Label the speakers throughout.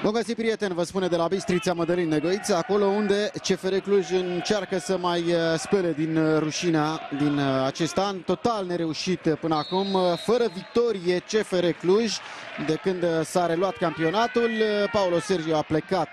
Speaker 1: Bun găsit, prieteni, vă spune de la Bistrița Mădălin Negoiță, acolo unde CFR Cluj încearcă să mai spele din rușinea din acest an, total nereușit până acum, fără victorie CFR Cluj de când s-a reluat campionatul. Paulo Sergiu a plecat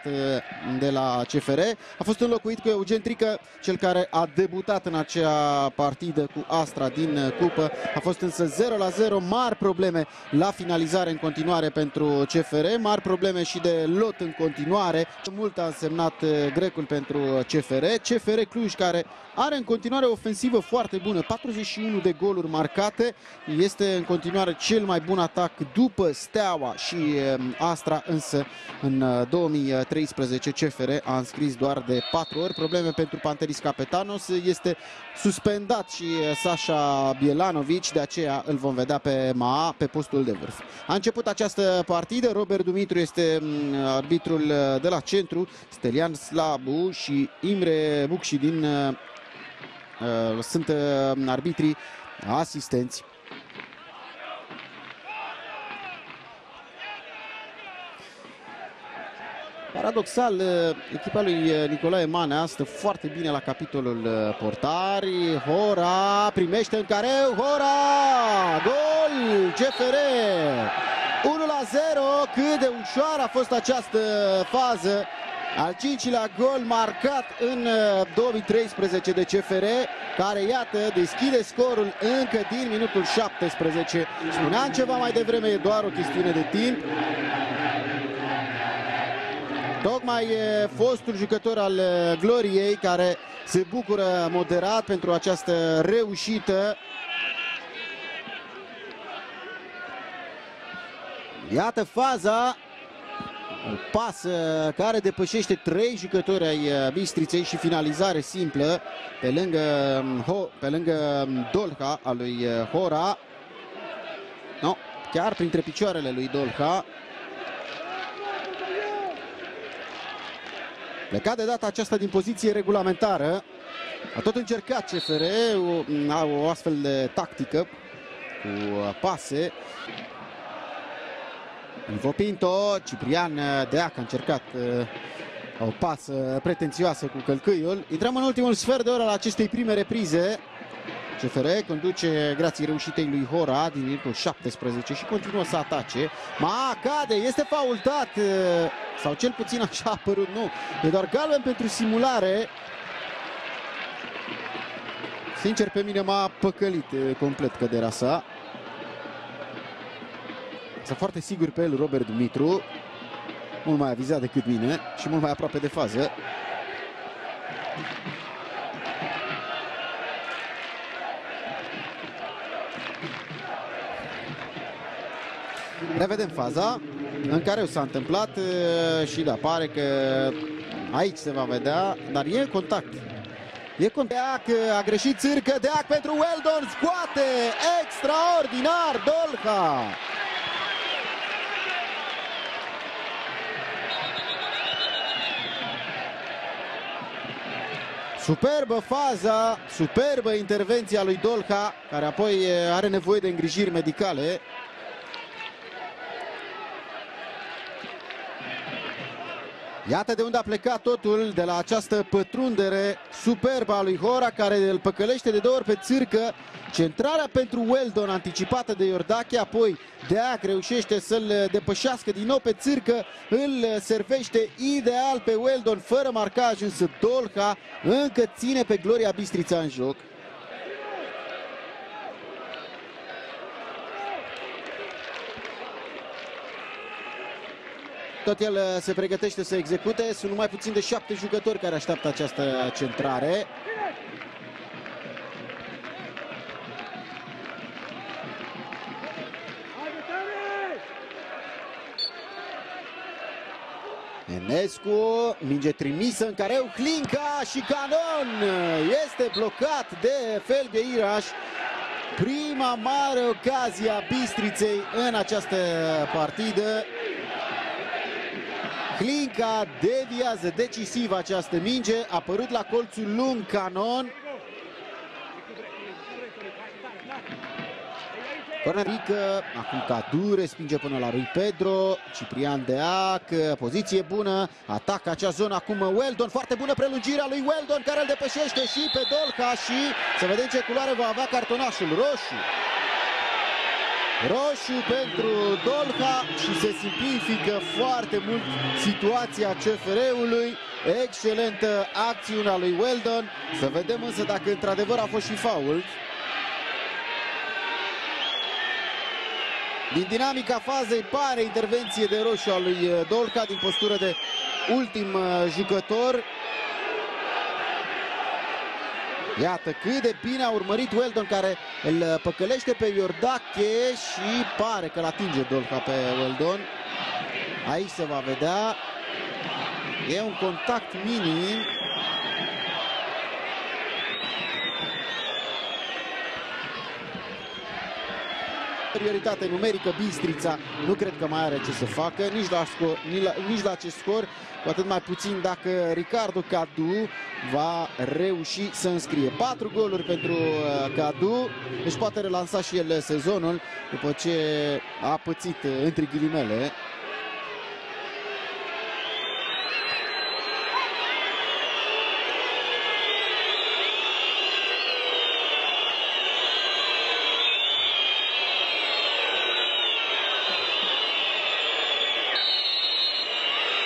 Speaker 1: de la CFR, a fost înlocuit cu Eugen Trică, cel care a debutat în acea partidă cu Astra din cupă. A fost însă 0-0, mari probleme la finalizare în continuare pentru CFR, mari probleme și de lot în continuare. Mult a însemnat grecul pentru CFR. CFR Cluj, care are în continuare o ofensivă foarte bună, 41 de goluri marcate, este în continuare cel mai bun atac după Steaua și Astra, însă în 2013 CFR a înscris doar de 4 ori. Probleme pentru Pantelis Capetanos, este suspendat și Sasha Bielanovici, de aceea îl vom vedea pe Maa pe postul de vârf. A început această partidă, Robert Dumitru este arbitrul de la centru, Stelian Slabu și Imre Bucșidin sunt arbitrii asistenți. Paradoxal, echipa lui Nicolae Manea stă foarte bine la capitolul portari. Hora primește în careu, Hora! Gol! CFR! 1-0, cât de ușoară a fost această fază. Al cincilea gol marcat în 2013 de CFR, care, iată, deschide scorul încă din minutul 17. Spuneam ceva mai devreme, e doar o chestiune de timp. Tocmai fostul jucător al Gloriei, care se bucură moderat pentru această reușită. Iată faza, o pasă care depășește 3 jucători ai Bistriței și finalizare simplă pe lângă Dolha a lui Hora. No, chiar printre picioarele lui Dolha. Plecat de data aceasta din poziție regulamentară. A tot încercat CFR o astfel de tactică cu pase. Ivo Pinto, Ciprian Deac a încercat o pasă pretențioasă cu călcâiul. Intrăm în ultimul sfert de oră la acestei prime reprize. CFR conduce grație reușitei lui Hora din minutul 17 și continuă să atace. Cade, este faultat, sau cel puțin așa a părut, nu. E doar galben pentru simulare. Sincer, pe mine m-a păcălit complet căderea sa. Sunt foarte sigur pe el Robert Dumitru, mult mai avizat decât mine și mult mai aproape de fază. Revedem faza în care s-a întâmplat și da, pare că aici se va vedea, dar e contact. E contact, a greșit Țârcă, Deac pentru Weldon, scoate, extraordinar Dolha. Superbă faza, superbă intervenția lui Dolha, care apoi are nevoie de îngrijiri medicale. Iată de unde a plecat totul, de la această pătrundere superbă a lui Hora, care îl păcălește de 2 ori pe Țârcă. Centrarea pentru Weldon anticipată de Iordache, apoi Deac reușește să-l depășească din nou pe Țârcă, îl servește ideal pe Weldon fără marcaj, însă Dolha încă ține pe Gloria Bistrița în joc. Tot el se pregătește să execute, sunt numai puțin de 7 jucători care așteaptă această centrare. Enescu, minge trimisă în careu, Hlinca și canon! Este blocat de Felgheiraș. Prima mare ocazie a Bistriței în această partidă. Hlinca deviază decisiv această minge, a apărut la colțul lung canon. Corner mică, acum Cadu respinge până la lui Pedro, Ciprian Deac, poziție bună, atacă acea zonă, acum Weldon, foarte bună prelungirea lui Weldon care îl depășește și pe Dolca și să vedem ce culoare va avea cartonașul, roșu. Roșu pentru Dolca și se simplifică foarte mult situația CFR-ului. Excelentă acțiunea lui Weldon, să vedem însă dacă într-adevăr a fost și fault. Din dinamica fazei pare intervenție de roșu a lui Dolca din postură de ultim jucător. Iată cât de bine a urmărit Weldon care îl păcălește pe Iordache și pare că l-atinge Dolca pe Weldon. Aici se va vedea. E un contact minim. Prioritate numerică, Bistrița nu cred că mai are ce să facă, nici la acest scor, cu atât mai puțin dacă Ricardo Cadu va reuși să înscrie 4 goluri pentru Cadu, deci poate relansa și el sezonul după ce a pățit între ghilimele.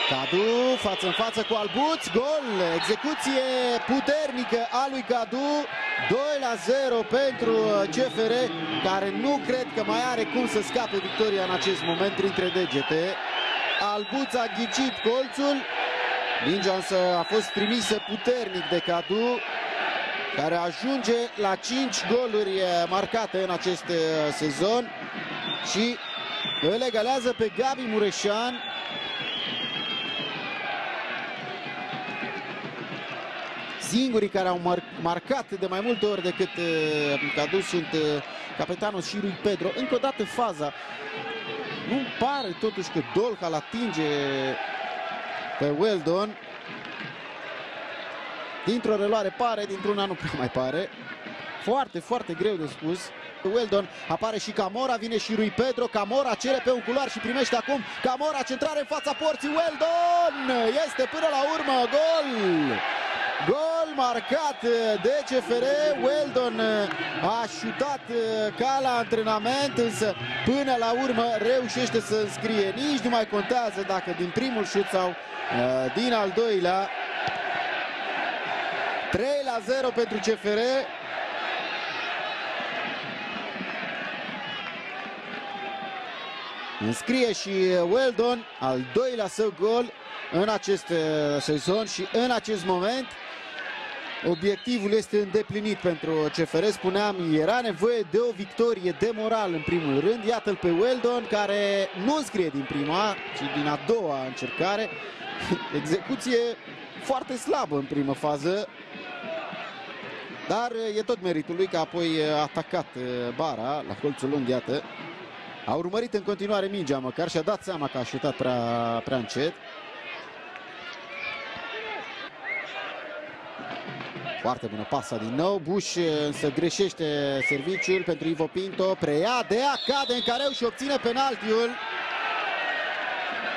Speaker 1: Cadu față în față cu Albuț, gol, execuție puternică a lui Cadu, 2-0 pentru CFR, care nu cred că mai are cum să scape victoria în acest moment printre degete. Albuț a ghicit colțul, mingea însă a fost trimisă puternic de Cadu, care ajunge la 5 goluri marcate în acest sezon și îl egalează pe Gabi Mureșan. Singurii care au marcat de mai multe ori decât Cadu sunt capitanul și lui Pedro. Încă o dată faza. Nu pare totuși că Dolca îl atinge pe Weldon. Dintr-o reluare pare, dintr-una nu prea mai pare. Foarte, foarte greu de spus. Weldon apare și Camora, vine și lui Pedro. Camora cere pe un culoar și primește acum Camora, centrare în fața porții. Weldon este până la urmă gol! Gol marcat de CFR. Weldon a șutat ca la antrenament, însă până la urmă reușește să înscrie. Nici nu mai contează dacă din primul șut sau din al doilea. 3-0 pentru CFR. Înscrie și Weldon al doilea său gol în acest sezon și în acest moment obiectivul este îndeplinit pentru CFR. Spuneam, era nevoie de o victorie de moral în primul rând. Iată-l pe Weldon care nu înscrie din prima, ci din a doua încercare. Execuție foarte slabă în primă fază, dar e tot meritul lui că apoi a atacat bara la colțul lung, iată. A urmărit în continuare mingea măcar și a dat seama că a șutat prea încet. Foarte bună pasa din nou. Buș însă greșește serviciul pentru Ivo Pinto. Preia, Dea cade în careu și obține penaltiul.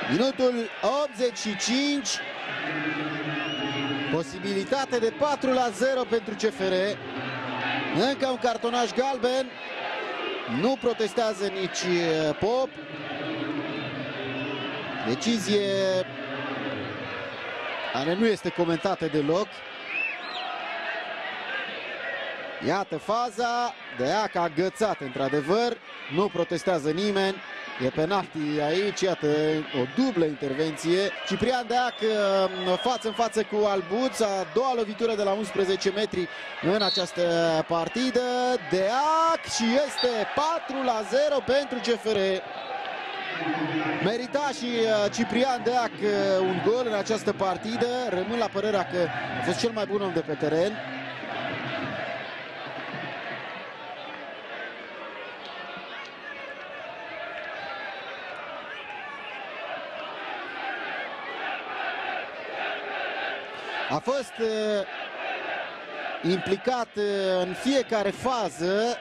Speaker 1: Minutul 85. Posibilitate de 4-0 pentru CFR. Încă un cartonaș galben. Nu protestează nici Pop. Decizie care nu este comentată deloc. Iată faza. Deac a agățat într-adevăr. Nu protestează nimeni. E penalti aici, iată o dublă intervenție. Ciprian Deac față în față cu Albuț, a doua lovitură de la 11 metri în această partidă. Deac și este 4-0 pentru CFR. Merita și Ciprian Deac un gol în această partidă. Rămân la părerea că a fost cel mai bun om de pe teren. A fost implicat în fiecare fază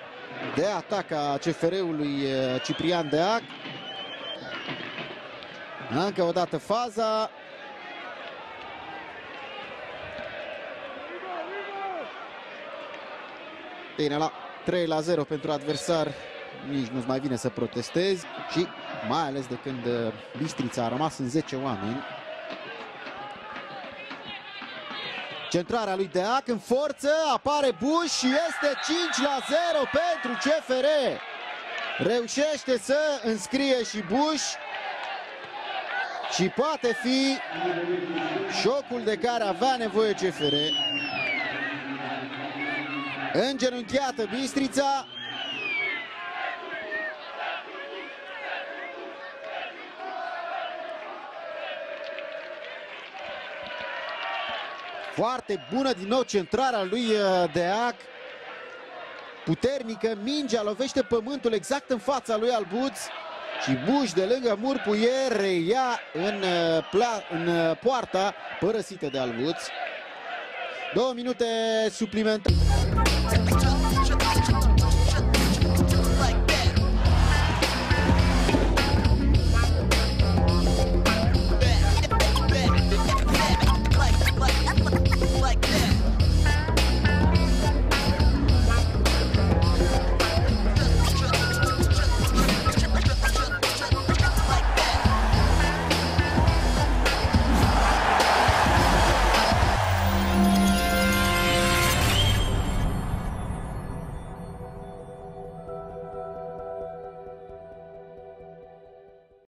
Speaker 1: de atac a CFR-ului Ciprian Deac. Încă o dată faza. Bine, la 3-0 pentru adversar, nici nu-ți mai vine să protestezi și mai ales de când Bistrița a rămas în 10 oameni. Centrarea lui Deac în forță, apare Buș și este 5-0 pentru CFR. Reușește să înscrie și Buș și poate fi șocul de care avea nevoie CFR. Îngenunchiată Bistrița. Foarte bună din nou centrarea lui Deac. Puternică, mingea lovește pământul exact în fața lui Albuț. Și Buș de lângă Murpuier reia în poarta părăsită de Albuț. 2 minute suplimentare.